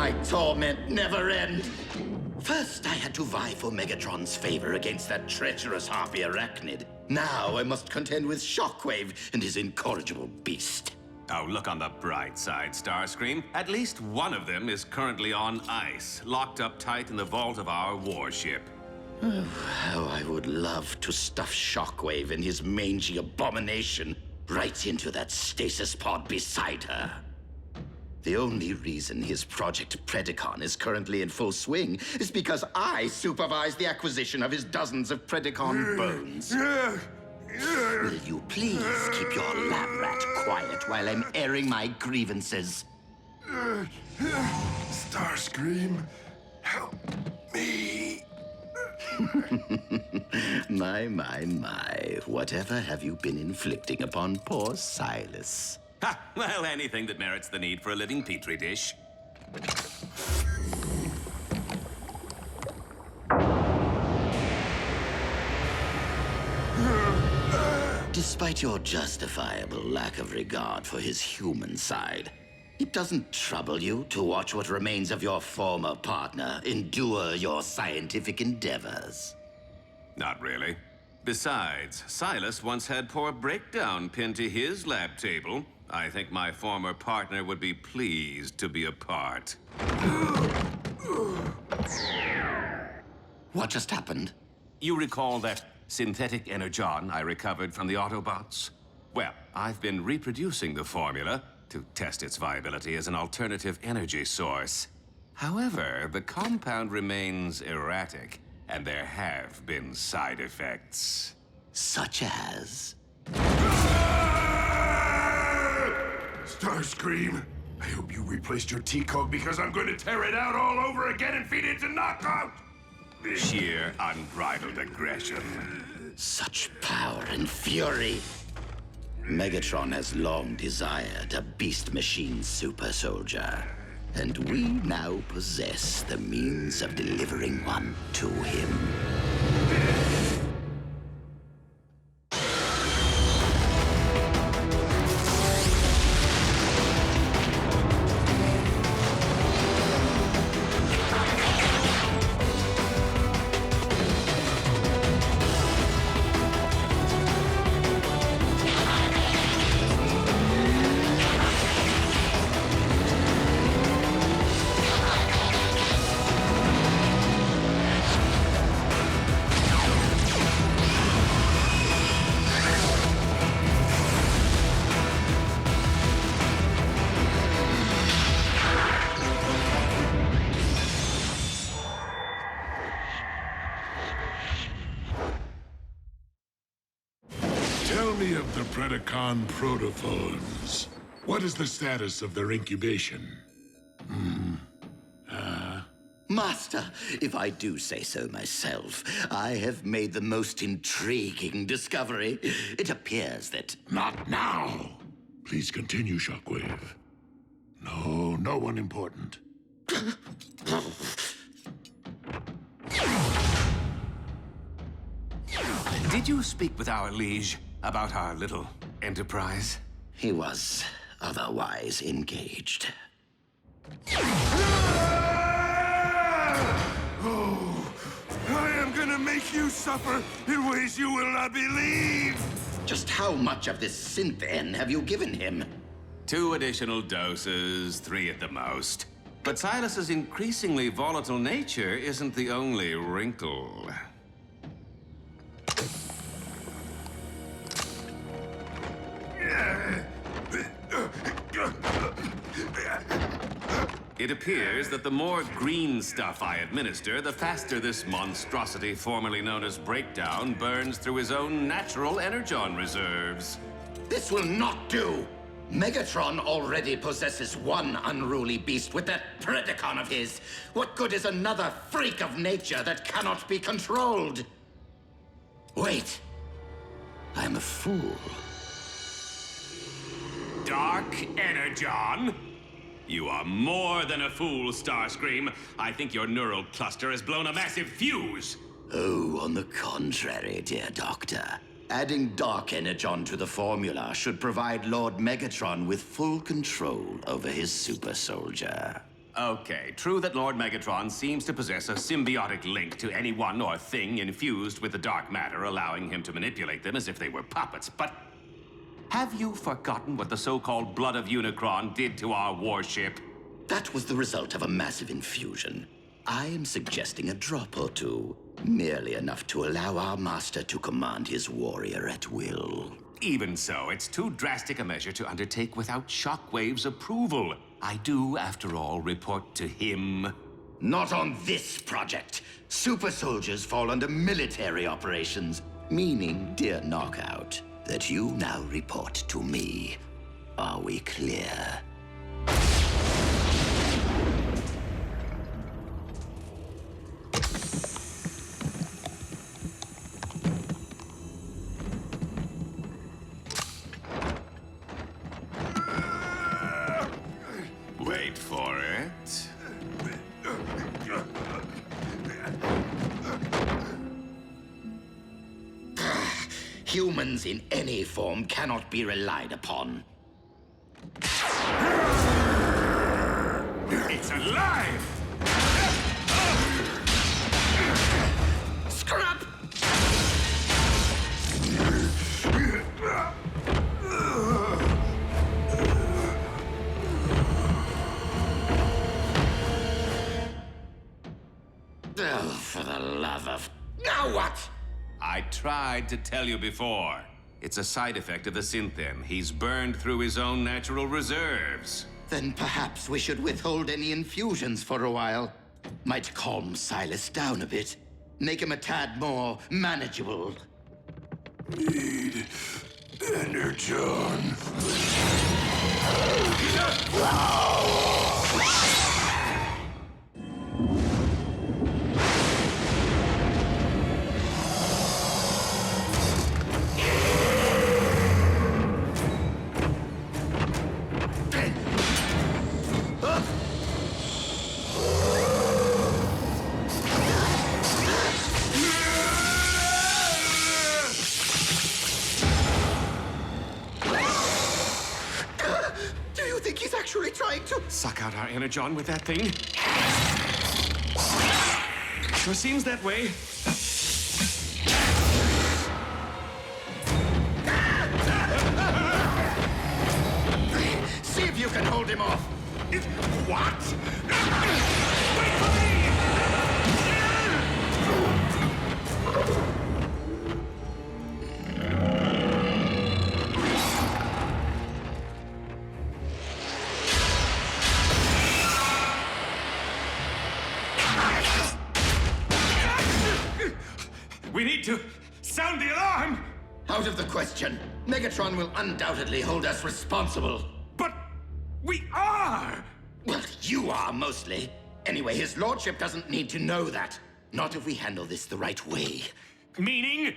my torment never end? First, I had to vie for Megatron's favor against that treacherous harpy arachnid. Now I must contend with Shockwave and his incorrigible beast. Oh, look on the bright side, Starscream. At least one of them is currently on ice, locked up tight in the vault of our warship. Oh, how I would love to stuff Shockwave and his mangy abomination right into that stasis pod beside her. The only reason his Project Predicon is currently in full swing is because I supervise the acquisition of his dozens of Predicon bones. Will you please keep your lab rat quiet while I'm airing my grievances? Starscream, help me. My. Whatever have you been inflicting upon poor Silas? Ha! Well, anything that merits the need for a living petri dish. Despite your justifiable lack of regard for his human side, it doesn't trouble you to watch what remains of your former partner endure your scientific endeavors. Not really. Besides, Silas once had poor Breakdown pinned to his lab table. I think my former partner would be pleased to be a part. What just happened? You recall that synthetic energon I recovered from the Autobots? Well, I've been reproducing the formula to test its viability as an alternative energy source. However, the compound remains erratic, and there have been side effects. Such as? Starscream, I hope you replaced your T-Cog because I'm going to tear it out all over again and feed it to Knockout! Sheer unbridled aggression. Such power and fury. Megatron has long desired a beast machine super soldier, and we now possess the means of delivering one to him. Tell me of the Predacon protophones. What is the status of their incubation? Master, if I do say so myself, I have made the most intriguing discovery. It appears that... Not now! Please continue, Shockwave. No one important. Did you speak with our liege about our little enterprise? He was otherwise engaged. Oh, I am gonna make you suffer in ways you will not believe! Just how much of this synth-N have you given him? 2 additional doses, 3 at the most. But Silas's increasingly volatile nature isn't the only wrinkle. It appears that the more green stuff I administer, the faster this monstrosity formerly known as Breakdown burns through his own natural energon reserves. This will not do! Megatron already possesses one unruly beast with that Predacon of his. What good is another freak of nature that cannot be controlled? Wait. I'm a fool. Dark energon? You are more than a fool, Starscream. I think your neural cluster has blown a massive fuse. Oh, on the contrary, dear Doctor. Adding Dark Energon to the formula should provide Lord Megatron with full control over his super soldier. Okay, true that Lord Megatron seems to possess a symbiotic link to anyone or thing infused with the dark matter, allowing him to manipulate them as if they were puppets, but have you forgotten what the so-called Blood of Unicron did to our warship? That was the result of a massive infusion. I am suggesting a drop or two, merely enough to allow our master to command his warrior at will. Even so, it's too drastic a measure to undertake without Shockwave's approval. I do, after all, report to him. Not on this project. Super soldiers fall under military operations, meaning, dear Knockout, that you now report to me. Are we clear? Wait for it. Humans in any form cannot be relied upon. It's alive! Scrap! Oh, for the love of... Now what? I tried to tell you before. It's a side effect of the synthen. He's burned through his own natural reserves. Then perhaps we should withhold any infusions for a while. Might calm Silas down a bit. Make him a tad more manageable. Need energon. Do you think he's actually trying to... Suck out our energon with that thing? Sure seems that way. See if you can hold him off. What? Wait for me! We need to sound the alarm! Out of the question. Megatron will undoubtedly hold us responsible. But we are! Well, you are, mostly. Anyway, his lordship doesn't need to know that. Not if we handle this the right way. Meaning?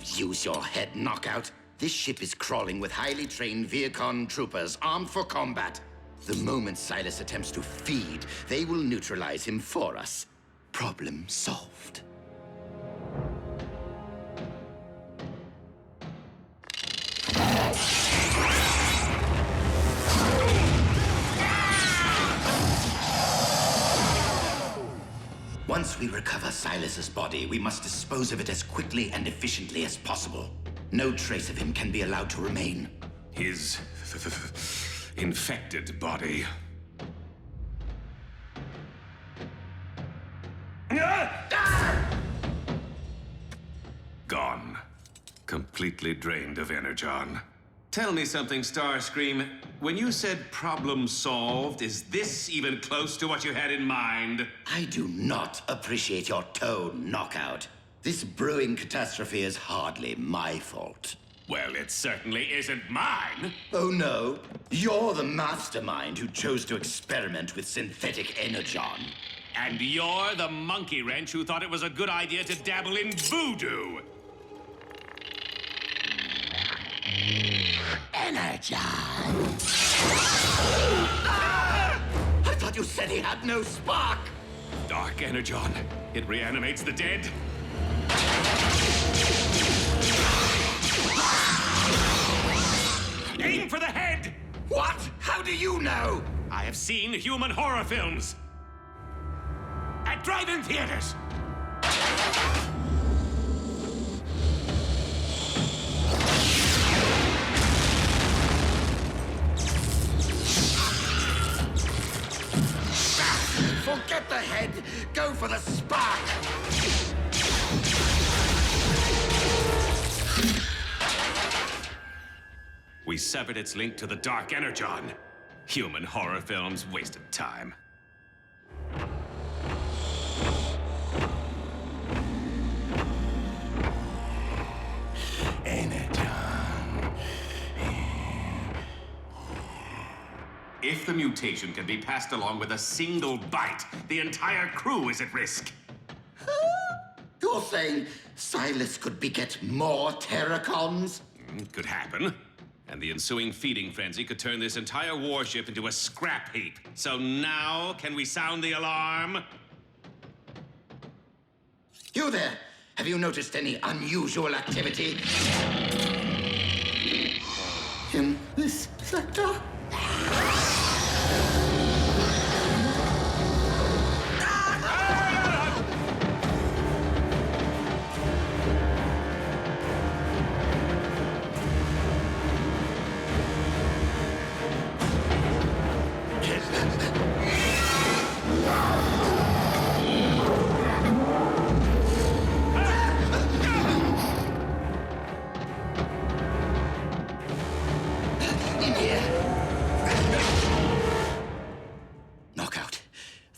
Use your head, Knockout. This ship is crawling with highly trained Viacon troopers armed for combat. The moment Silas attempts to feed, they will neutralize him for us. Problem solved. Once we recover Silas's body, we must dispose of it as quickly and efficiently as possible. No trace of him can be allowed to remain. His infected body. Gone. Completely drained of energon. Tell me something, Starscream. When you said problem solved, is this even close to what you had in mind? I do not appreciate your tone, Knockout. This brewing catastrophe is hardly my fault. Well, it certainly isn't mine. Oh no, you're the mastermind who chose to experiment with synthetic energon. And you're the monkey wrench who thought it was a good idea to dabble in voodoo. Energon! I thought you said he had no spark! Dark energon. It reanimates the dead. Aim for the head! What? How do you know? I have seen human horror films! At drive-in theaters! Forget the head! Go for the spark! We severed its link to the dark energon. Human horror films wasted time. If the mutation can be passed along with a single bite, the entire crew is at risk. You're saying Silas could beget more Terracons? Could happen. And the ensuing feeding frenzy could turn this entire warship into a scrap heap. So now, can we sound the alarm? You there! Have you noticed any unusual activity in this sector?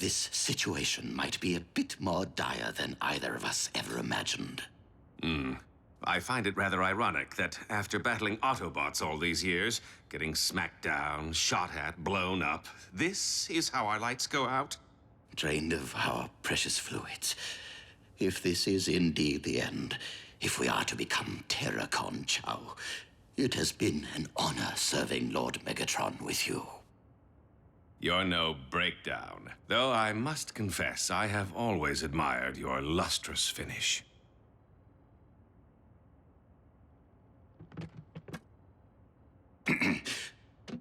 This situation might be a bit more dire than either of us ever imagined. I find it rather ironic that after battling Autobots all these years, getting smacked down, shot at, blown up, this is how our lights go out? Drained of our precious fluids. If this is indeed the end, if we are to become Terracon Chow, it has been an honor serving Lord Megatron with you. You're no breakdown. Though I must confess, I have always admired your lustrous finish.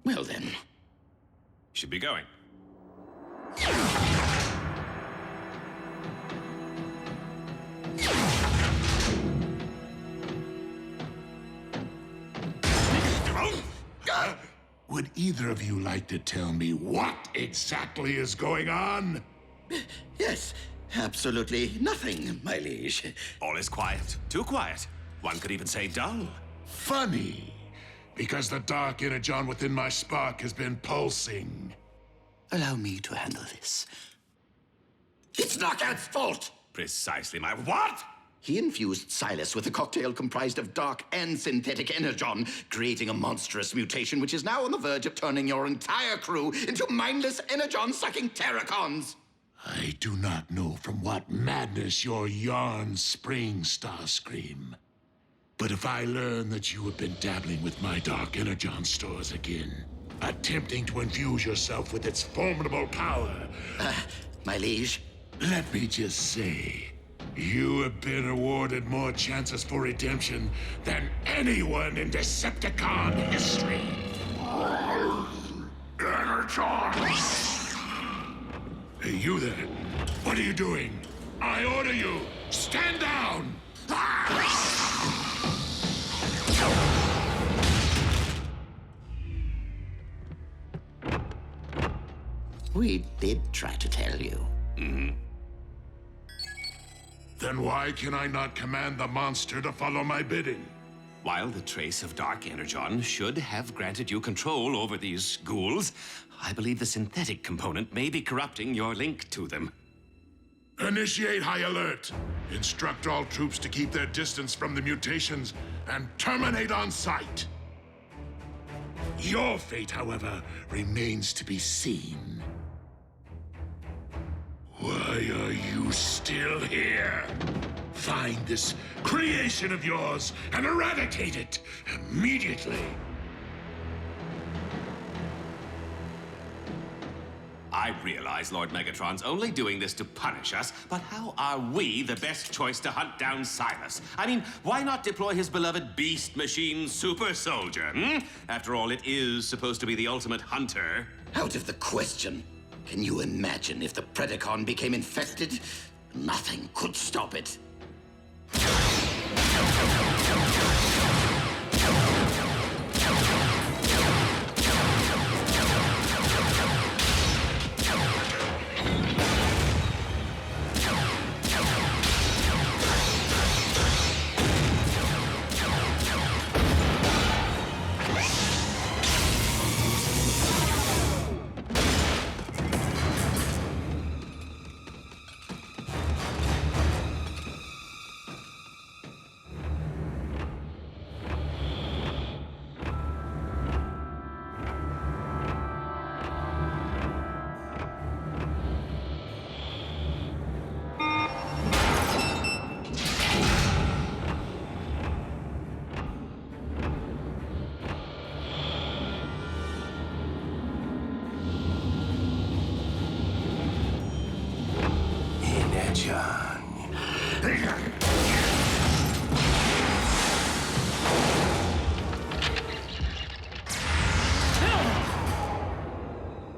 Well then. Should be going. Would either of you like to tell me what exactly is going on? Yes, absolutely nothing, my liege. All is quiet. Too quiet. One could even say dull. Funny, because the dark energon within my spark has been pulsing. Allow me to handle this. It's Knockout's fault! Precisely my what? He infused Silas with a cocktail comprised of dark and synthetic energon, creating a monstrous mutation which is now on the verge of turning your entire crew into mindless energon-sucking Terracons. I do not know from what madness your yarns spring, Starscream. But if I learn that you have been dabbling with my dark energon stores again, attempting to infuse yourself with its formidable power... My liege? Let me just say... you have been awarded more chances for redemption than anyone in Decepticon history. Energon! Hey, you there. What are you doing? I order you, stand down! We did try to tell you. Then why can I not command the monster to follow my bidding? While the trace of dark energon should have granted you control over these ghouls, I believe the synthetic component may be corrupting your link to them. Initiate high alert. Instruct all troops to keep their distance from the mutations and terminate on sight. Your fate, however, remains to be seen. Why are you still here? Find this creation of yours and eradicate it immediately. I realize Lord Megatron's only doing this to punish us, but how are we the best choice to hunt down Silas? I mean, why not deploy his beloved beast machine super soldier, hmm? After all, it is supposed to be the ultimate hunter. Out of the question. Can you imagine if the Predacon became infected? Nothing could stop it.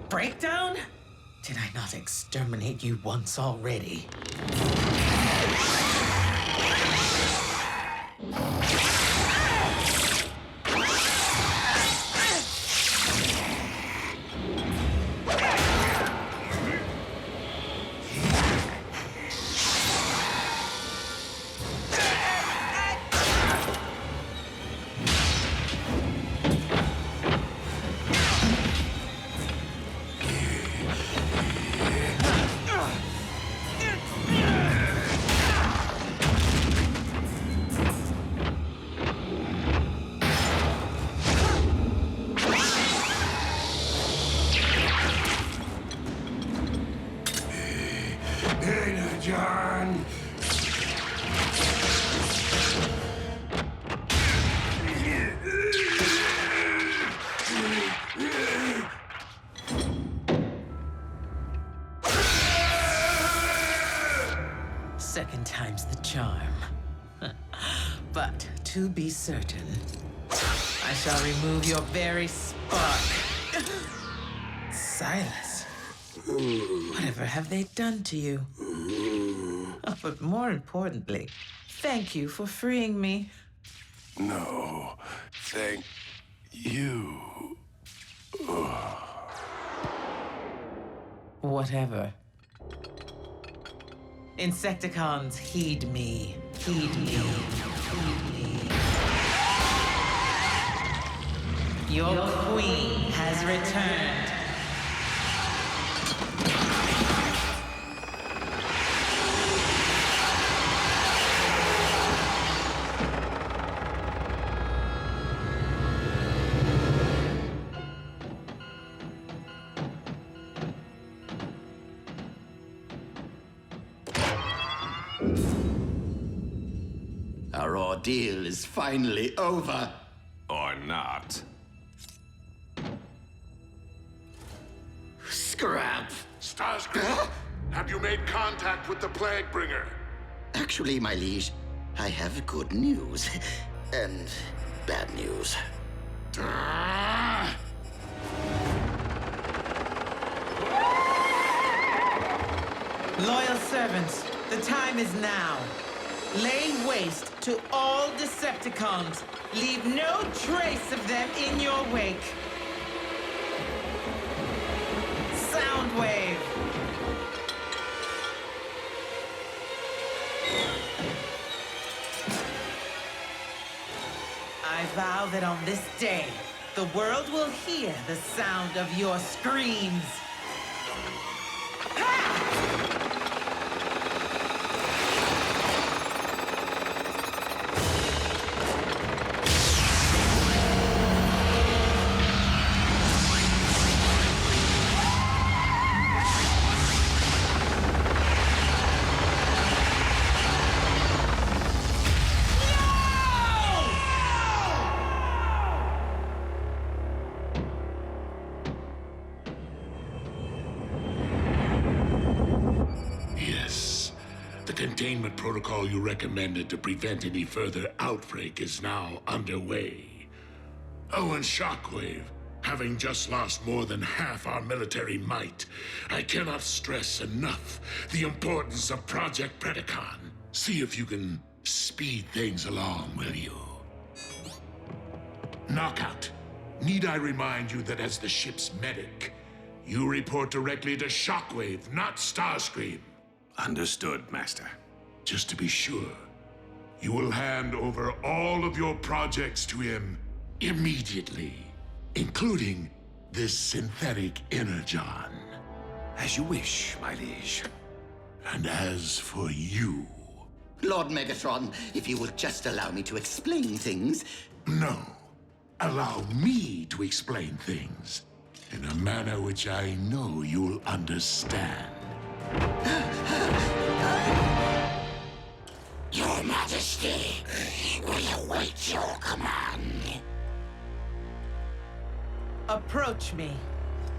Breakdown? Did I not exterminate you once already? Energon! Second time's the charm. But to be certain, I shall remove your very spark. Silas, whatever have they done to you? Oh, but more importantly, thank you for freeing me. No, thank you. Whatever. Insecticons, heed me. Heed me. Heed me. Your queen has returned. Our ordeal is finally over. Or not. Scrap! Starscream, have you made contact with the Plaguebringer? Actually, my liege, I have good news. And bad news. Loyal servants, the time is now. Lay waste to all Decepticons. Leave no trace of them in your wake. Soundwave. I vow that on this day, the world will hear the sound of your screams. containment protocol you recommended to prevent any further outbreak is now underway. Oh, and Shockwave, having just lost more than half our military might, I cannot stress enough the importance of Project Predicon. See if you can speed things along, will you? Knockout, need I remind you that as the ship's medic, you report directly to Shockwave, not Starscream? Understood, Master. Just to be sure, you will hand over all of your projects to him immediately, including this synthetic energon. As you wish, my liege. And as for you... Lord Megatron, if you will just allow me to explain things... No. Allow me to explain things in a manner which I know you'll understand. Your Majesty, we await your command. Approach me.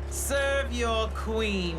Serve your queen.